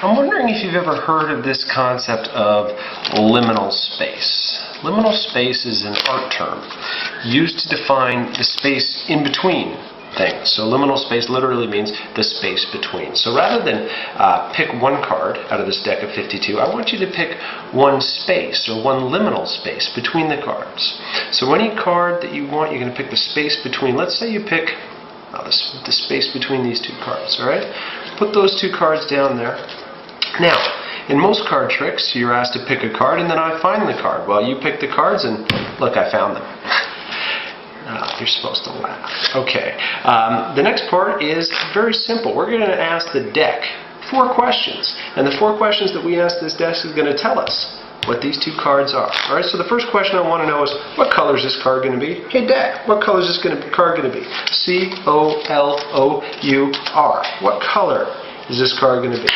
I'm wondering if you've ever heard of this concept of liminal space. Liminal space is an art term used to define the space in between things. So liminal space literally means the space between. So rather than pick one card out of this deck of 52, I want you to pick one space or one liminal space between the cards. So any card that you want, you're going to pick the space between. Let's say you pick the space between these two cards, alright? Put those two cards down there. Now, in most card tricks, you're asked to pick a card and then I find the card. Well, you pick the cards and look, I found them. You're supposed to laugh. Okay. The next part is very simple. We're going to ask the deck 4 questions. And the 4 questions that we ask this deck is going to tell us what these two cards are. Alright, so the first question I want to know is, what color is this card going to be? Hey deck, what color is this card going to be? C-O-L-O-U-R. What color is this card going to be?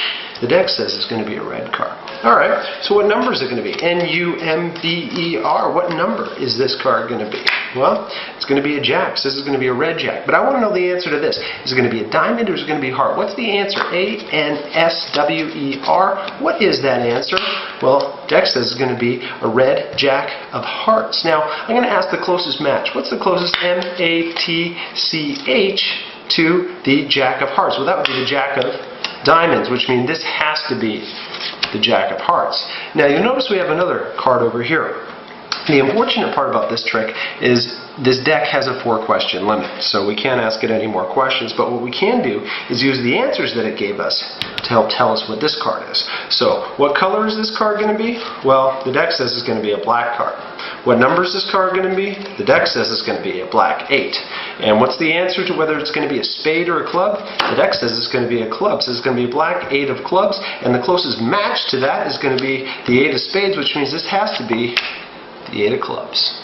The deck says it's going to be a red card. Alright, so what number is it going to be? N-U-M-B-E-R. What number is this card going to be? Well, it's going to be a jack. So this is going to be a red jack. But I want to know the answer to this. Is it going to be a diamond or is it going to be a heart? What's the answer? A-N-S-W-E-R. What is that answer? Well, deck says it's going to be a red jack of hearts. Now, I'm going to ask the closest match. What's the closest M-A-T-C-H to the jack of hearts? Well, that would be the jack of diamonds, which means this has to be the jack of hearts. Now, you'll notice we have another card over here. The unfortunate part about this trick is this deck has a 4-question limit, so we can't ask it any more questions, but what we can do is use the answers that it gave us to help tell us what this card is. So, what color is this card going to be? Well, the deck says it's going to be a black card. What number is this card going to be? The deck says it's going to be a black 8. And what's the answer to whether it's going to be a spade or a club? The deck says it's going to be a club. So it's going to be a black 8 of clubs, and the closest match to that is going to be the 8 of spades, which means this has to be the 8 of clubs.